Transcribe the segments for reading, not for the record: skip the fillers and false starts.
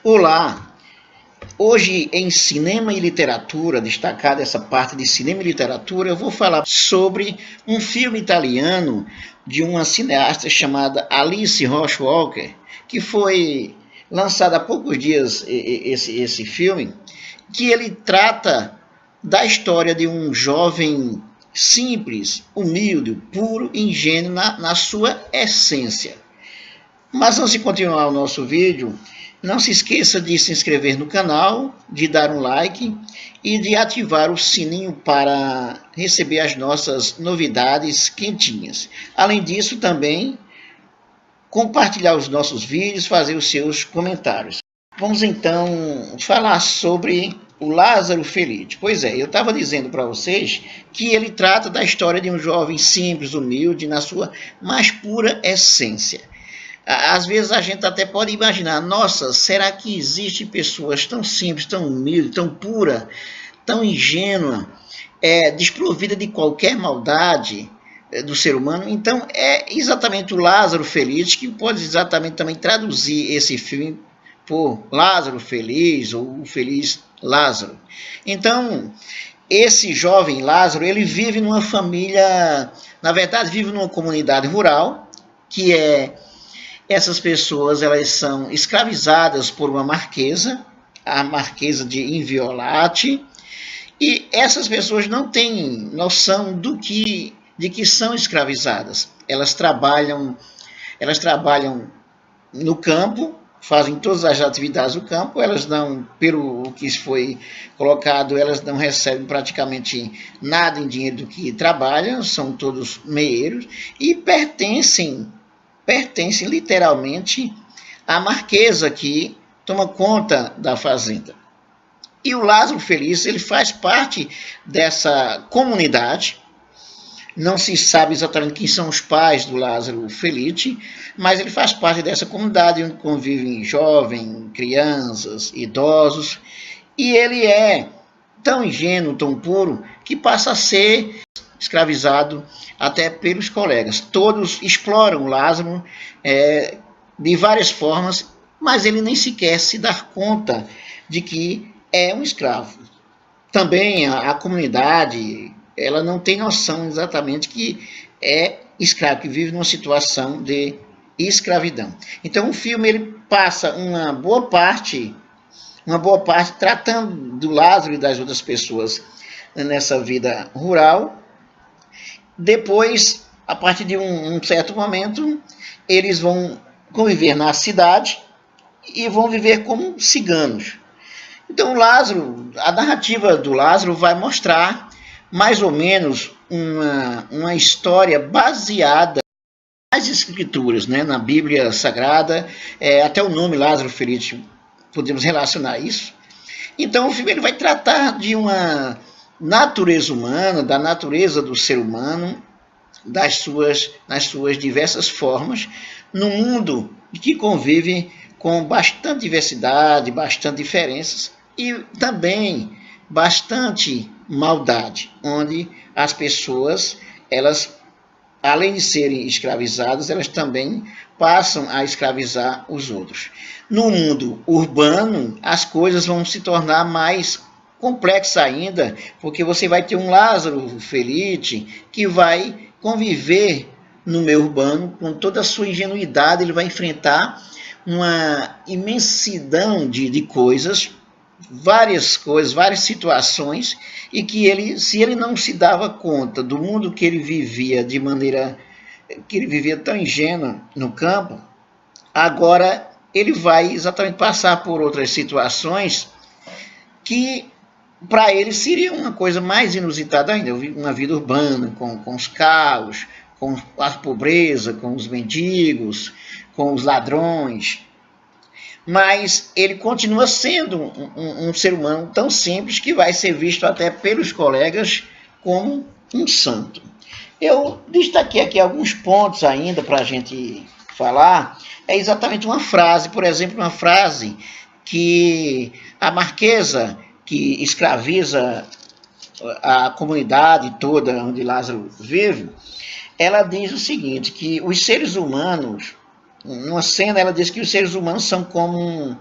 Olá! Hoje em Cinema e Literatura, destacada essa parte de Cinema e Literatura, eu vou falar sobre um filme italiano de uma cineasta chamada Alice Roche Walker, que foi lançado há poucos dias esse filme, que ele trata da história de um jovem simples, humilde, puro, ingênuo na sua essência. Mas antes de continuar o nosso vídeo, não se esqueça de se inscrever no canal, de dar um like e de ativar o sininho para receber as nossas novidades quentinhas. Além disso, também compartilhar os nossos vídeos, fazer os seus comentários. Vamos então falar sobre o Lázaro Felice. Pois é, eu estava dizendo para vocês que ele trata da história de um jovem simples, humilde, na sua mais pura essência. Às vezes a gente até pode imaginar, nossa, será que existem pessoas tão simples, tão humildes, tão pura, tão ingênua, desprovida de qualquer maldade do ser humano? Então é exatamente o Lázaro Felice que pode exatamente também traduzir esse filme por Lázaro Feliz ou o Feliz Lázaro. Então esse jovem Lázaro, ele vive numa família, na verdade vive numa comunidade rural, que essas pessoas, elas são escravizadas por uma marquesa, a marquesa de Inviolate, e essas pessoas não têm noção de que são escravizadas. Elas trabalham no campo, fazem todas as atividades do campo, elas não, pelo que foi colocado, elas não recebem praticamente nada em dinheiro do que trabalham, são todos meeiros e pertencem literalmente à marquesa que toma conta da fazenda. E o Lázaro Felice, ele faz parte dessa comunidade. Não se sabe exatamente quem são os pais do Lázaro Felice, mas ele faz parte dessa comunidade onde convivem jovens, crianças, idosos, e ele é tão ingênuo, tão puro, que passa a ser escravizado até pelos colegas. Todos exploram o Lázaro de várias formas, mas ele nem sequer se dá conta de que é um escravo. Também a comunidade, ela não tem noção exatamente que é escravo, que vive numa situação de escravidão. Então o filme ele passa uma boa parte tratando do Lázaro e das outras pessoas nessa vida rural. Depois, a partir de um certo momento, eles vão conviver na cidade e vão viver como ciganos. Então, Lázaro, a narrativa do Lázaro vai mostrar mais ou menos uma história baseada nas escrituras, né? Na Bíblia Sagrada, até o nome Lázaro Felice, podemos relacionar isso. Então, o filme ele vai tratar de uma natureza humana, da natureza do ser humano, nas suas diversas formas, num mundo que convive com bastante diversidade, bastante diferenças e também bastante maldade, onde as pessoas, elas, além de serem escravizadas, elas também passam a escravizar os outros. No mundo urbano, as coisas vão se tornar mais complexa ainda, porque você vai ter um Lázaro Felice que vai conviver no meio urbano com toda a sua ingenuidade. Ele vai enfrentar uma imensidão de coisas, várias situações, e que se ele não se dava conta do mundo que ele vivia de maneira que ele vivia tão ingênuo no campo, agora ele vai exatamente passar por outras situações que para ele seria uma coisa mais inusitada ainda, uma vida urbana, com os carros, com a pobreza, com os mendigos, com os ladrões. Mas ele continua sendo um ser humano tão simples que vai ser visto até pelos colegas como um santo. Eu destaquei aqui alguns pontos ainda para a gente falar. É exatamente uma frase, por exemplo, uma frase que a marquesa, que escraviza a comunidade toda onde Lázaro vive, ela diz o seguinte, que os seres humanos, numa cena ela diz que os seres humanos são como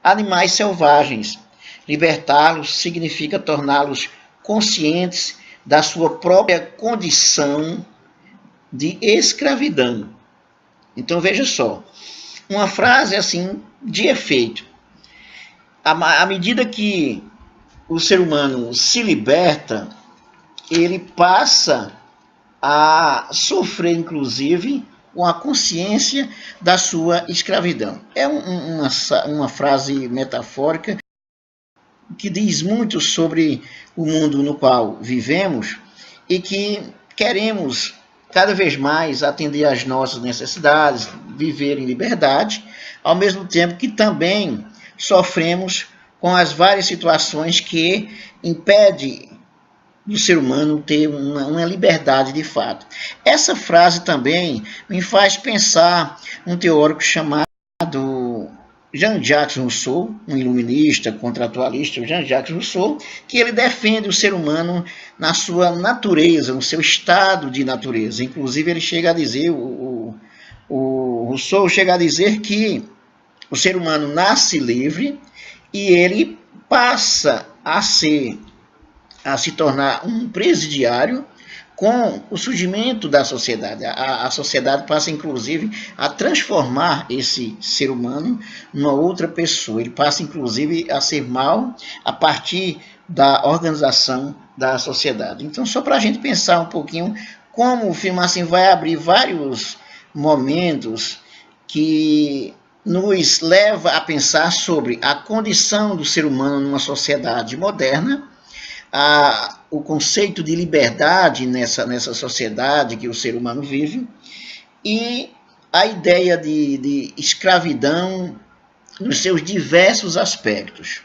animais selvagens. Libertá-los significa torná-los conscientes da sua própria condição de escravidão. Então veja só, uma frase assim de efeito. À medida que o ser humano se liberta, ele passa a sofrer, inclusive, com a consciência da sua escravidão. É uma frase metafórica que diz muito sobre o mundo no qual vivemos e que queremos cada vez mais atender às nossas necessidades, viver em liberdade, ao mesmo tempo que também sofremos com as várias situações que impedem do ser humano ter uma liberdade de fato. Essa frase também me faz pensar um teórico chamado Jean-Jacques Rousseau, um iluminista, contratualista, Jean-Jacques Rousseau, que ele defende o ser humano na sua natureza, no seu estado de natureza. Inclusive ele chega a dizer, o Rousseau chega a dizer que o ser humano nasce livre e ele passa a se tornar um presidiário com o surgimento da sociedade. A sociedade passa, inclusive, a transformar esse ser humano numa outra pessoa. Ele passa, inclusive, a ser mal a partir da organização da sociedade. Então, só para a gente pensar um pouquinho como o filme assim vai abrir vários momentos que nos leva a pensar sobre a condição do ser humano numa sociedade moderna, o conceito de liberdade nessa sociedade que o ser humano vive e a ideia de escravidão nos seus diversos aspectos.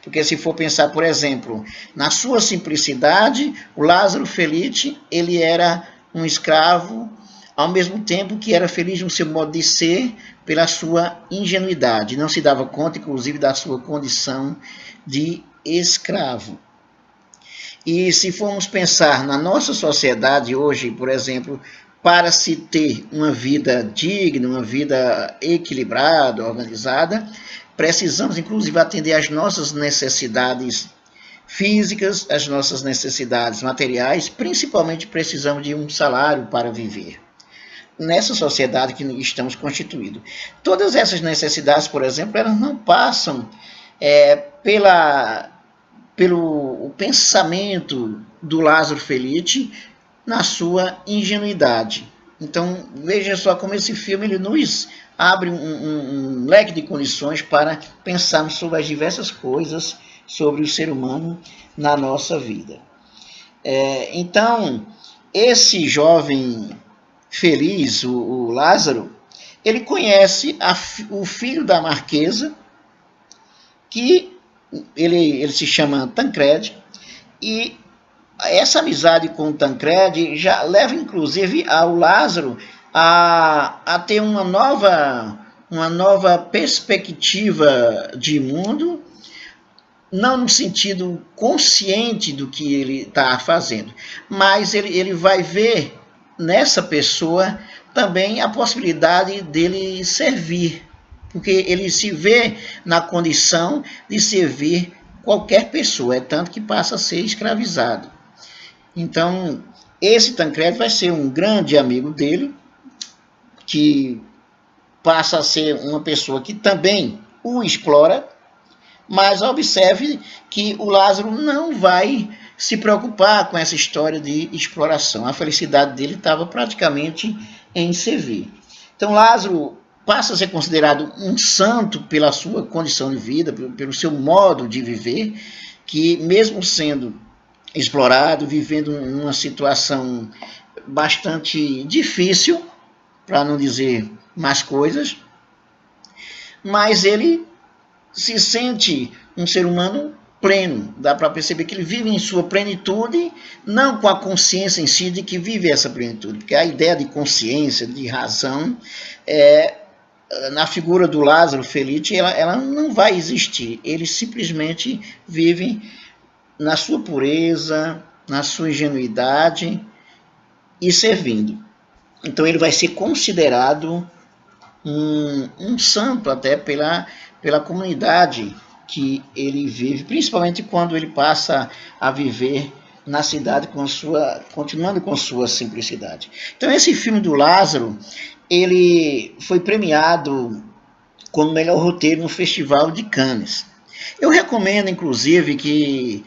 Porque se for pensar, por exemplo, na sua simplicidade, o Lázaro Felice, ele era um escravo, ao mesmo tempo que era feliz no seu modo de ser, pela sua ingenuidade. Não se dava conta, inclusive, da sua condição de escravo. E se formos pensar na nossa sociedade hoje, por exemplo, para se ter uma vida digna, uma vida equilibrada, organizada, precisamos inclusive atender às nossas necessidades físicas, às nossas necessidades materiais, principalmente precisamos de um salário para viver. Nessa sociedade que estamos constituídos. Todas essas necessidades, por exemplo, elas não passam pelo pensamento do Lázaro Felice na sua ingenuidade. Então, veja só como esse filme ele nos abre um leque de condições para pensarmos sobre as diversas coisas sobre o ser humano na nossa vida. Então, esse jovem feliz, o Lázaro, ele conhece o filho da marquesa, que ele se chama Tancredi, e essa amizade com o Tancredi já leva, inclusive, ao Lázaro a ter uma nova perspectiva de mundo, não no sentido consciente do que ele está fazendo, mas ele vai ver nessa pessoa também a possibilidade dele servir, porque ele se vê na condição de servir qualquer pessoa, tanto que passa a ser escravizado. Então, esse Tancredi vai ser um grande amigo dele, que passa a ser uma pessoa que também o explora, mas observe que o Lázaro não vai se preocupar com essa história de exploração. A felicidade dele estava praticamente em servir. Então, Lázaro passa a ser considerado um santo pela sua condição de vida, pelo seu modo de viver, que mesmo sendo explorado, vivendo uma situação bastante difícil, para não dizer mais coisas, mas ele se sente um ser humano pleno. Dá para perceber que ele vive em sua plenitude, não com a consciência em si de que vive essa plenitude, porque a ideia de consciência, de razão, na figura do Lázaro Felice, ela não vai existir. Ele simplesmente vive na sua pureza, na sua ingenuidade e servindo. Então ele vai ser considerado um santo até pela comunidade que ele vive, principalmente quando ele passa a viver na cidade continuando com sua simplicidade. Então esse filme do Lázaro, ele foi premiado como melhor roteiro no Festival de Cannes. Eu recomendo, inclusive, que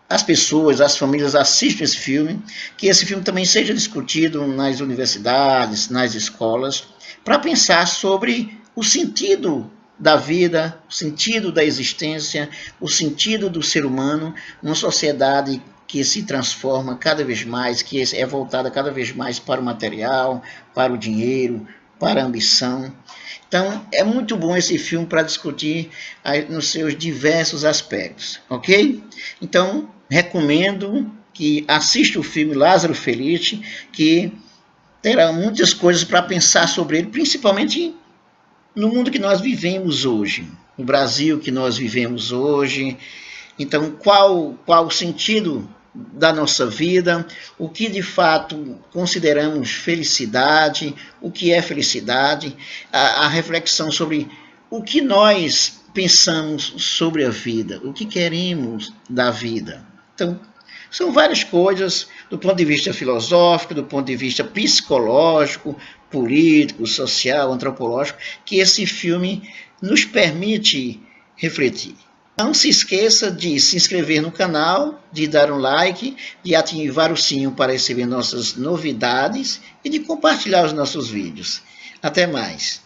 as pessoas, as famílias assistam esse filme, que esse filme também seja discutido nas universidades, nas escolas, para pensar sobre o sentido da vida, o sentido da existência, o sentido do ser humano numa sociedade que se transforma cada vez mais, que é voltada cada vez mais para o material, para o dinheiro, para a ambição. Então, é muito bom esse filme para discutir nos seus diversos aspectos, ok? Então, recomendo que assista o filme Lázaro Felice, que terá muitas coisas para pensar sobre ele, principalmente no mundo que nós vivemos hoje, no Brasil que nós vivemos hoje. Então, qual o sentido da nossa vida, o que de fato consideramos felicidade, o que é felicidade, a reflexão sobre o que nós pensamos sobre a vida, o que queremos da vida. Então, são várias coisas do ponto de vista filosófico, do ponto de vista psicológico, político, social, antropológico, que esse filme nos permite refletir. Não se esqueça de se inscrever no canal, de dar um like, de ativar o sininho para receber nossas novidades e de compartilhar os nossos vídeos. Até mais!